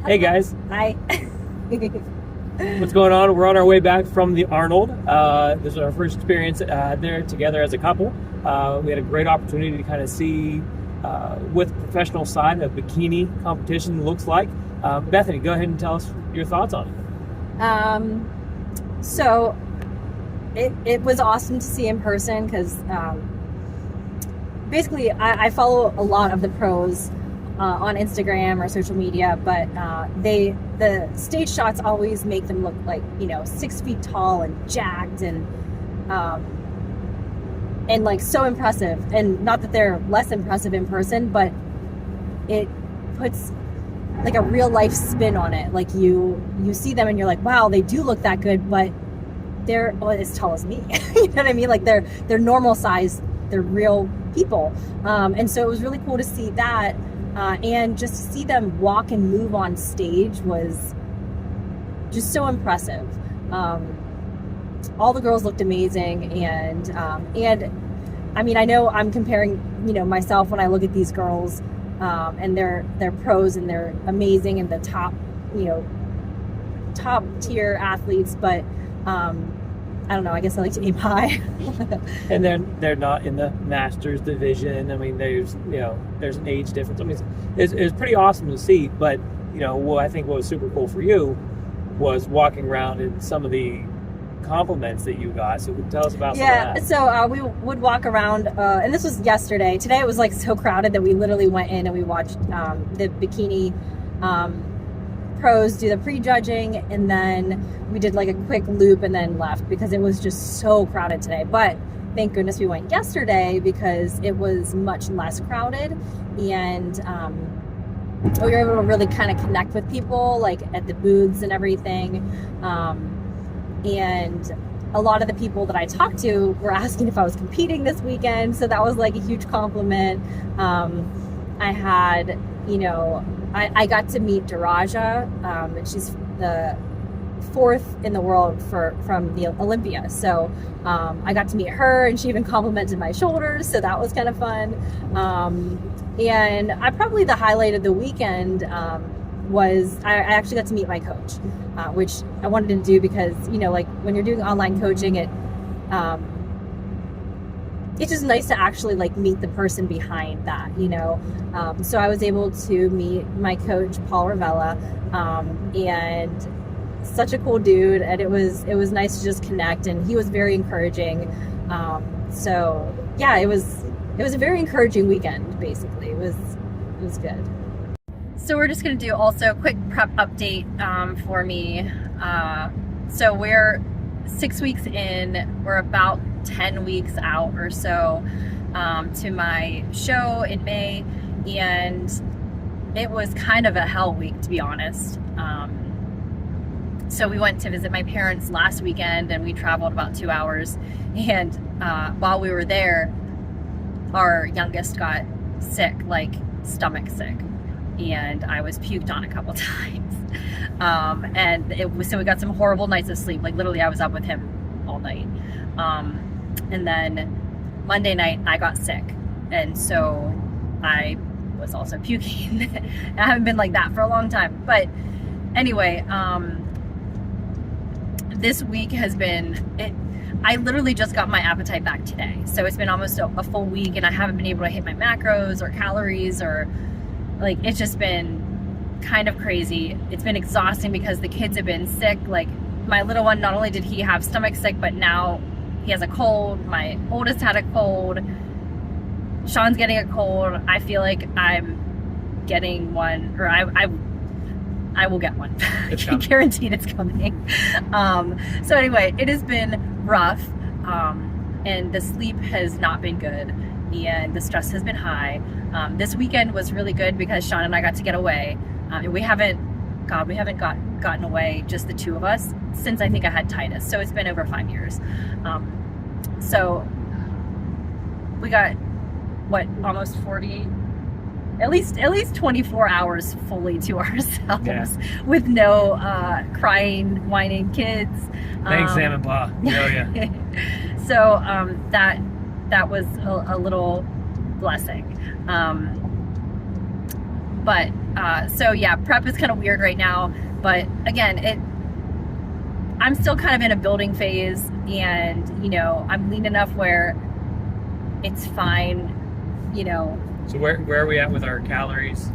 Hey guys, Hi. what's going on? We're on our way back from the Arnold. This is our first experience there together as a couple. We had a great opportunity to kind of see what the professional side of bikini competition looks like. Bethany, go ahead and tell us your thoughts on it. So it was awesome to see in person because basically I follow a lot of the pros on Instagram or social media, but the stage shots always make them look like 6 feet tall and jacked and like so impressive. And not that they're less impressive in person, but it puts like a real life spin on it. Like you see them and you're like, wow, they do look that good, but they're as tall as me. You know what I mean? Like they're normal size, they're real people. And so it was really cool to see that. And just to see them walk and move on stage was just so impressive. All the girls looked amazing, and I mean, I know I'm comparing, myself when I look at these girls, and they're pros and they're amazing and the top tier athletes, but I don't know. I guess I like to aim high. And then they're not in the masters division. I mean, there's an age difference. I mean, it's pretty awesome to see. But I think what was super cool for you was walking around and some of the compliments that you got. So tell us about some of that. So we would walk around, and this was yesterday. Today it was like so crowded that we literally went in and we watched the bikini pros do the pre-judging, and then we did like a quick loop and then left because it was just so crowded today. But thank goodness we went yesterday because it was much less crowded, and we were able to really kind of connect with people like at the booths and everything. And a lot of the people that I talked to were asking if I was competing this weekend, so that was like a huge compliment. I had, I got to meet Daraja, and she's the 4th in the world from the Olympia. So I got to meet her, and she even complimented my shoulders, so that was kind of fun. And probably the highlight of the weekend was I actually got to meet my coach, which I wanted to do because, like when you're doing online coaching, it's just nice to actually like meet the person behind that, so I was able to meet my coach, Paul Ravella, and such a cool dude. And it was nice to just connect, and he was very encouraging. So yeah, it was a very encouraging weekend. Basically, it was good. So we're just going to do also a quick prep update for me. So we're 6 weeks in. We're about 10 weeks out or so to my show in May, and it was kind of a hell week, to be honest. So we went to visit my parents last weekend, and we traveled about 2 hours, and while we were there, our youngest got sick, like stomach sick, and I was puked on a couple times. So we got some horrible nights of sleep. Like literally I was up with him all night. And then Monday night I got sick, and so I was also puking. I haven't been like that for a long time, but anyway, this week has been I literally just got my appetite back today, so it's been almost a full week, and I haven't been able to hit my macros or calories, or like it's just been kind of crazy. It's been exhausting because the kids have been sick. Like my little one, not only did he have stomach sick, but now he has a cold. My oldest had a cold. Sean's getting a cold. I feel like I'm getting one, or I will get one. Guaranteed it's coming. So anyway, it has been rough, and the sleep has not been good, and the stress has been high. This weekend was really good because Sean and I got to get away, and we haven't gotten away, just the two of us, since I think I had Titus. So it's been over 5 years. So we got almost 40, at least 24 hours fully to ourselves, with no crying, whining kids. Thanks, Sam and Pa. Yeah. So that was a little blessing. But So yeah, prep is kind of weird right now, but again, I'm still kind of in a building phase, and you know, I'm lean enough where it's fine, you know. So where are we at with our calories?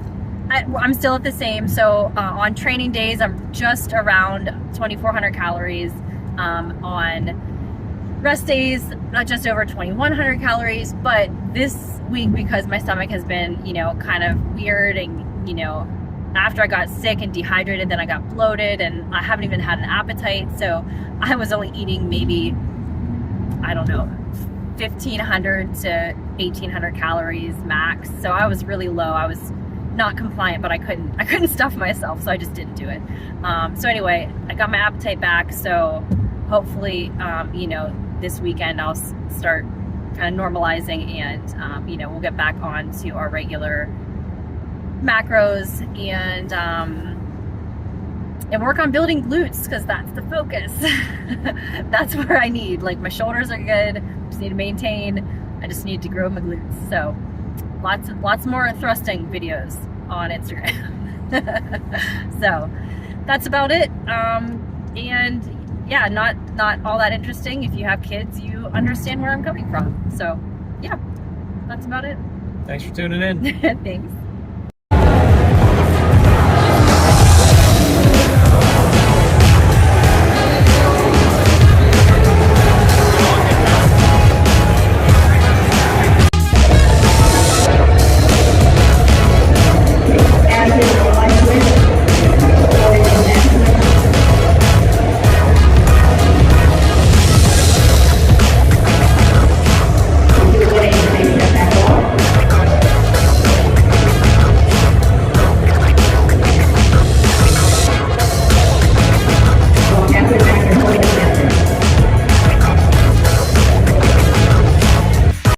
I'm still at the same. So on training days, I'm just around 2,400 calories. On rest days, just over 2,100 calories. But this week, because my stomach has been, you know, kind of weird, and you know, after I got sick and dehydrated, then I got bloated, and I haven't even had an appetite. So I was only eating maybe, I don't know, 1,500 to 1,800 calories max. So I was really low. I was not compliant, but I couldn't stuff myself, so I just didn't do it. So anyway, I got my appetite back. So hopefully, you know, this weekend I'll start kind of normalizing, and you know, we'll get back on to our regular macros, and work on building glutes, because that's the focus. That's where I need, like, my shoulders are good, just need to maintain, I just need to grow my glutes. So lots more thrusting videos on Instagram. So that's about it. And yeah, not all that interesting. If you have kids, you understand where I'm coming from. So yeah, that's about it. Thanks for tuning in. Thanks.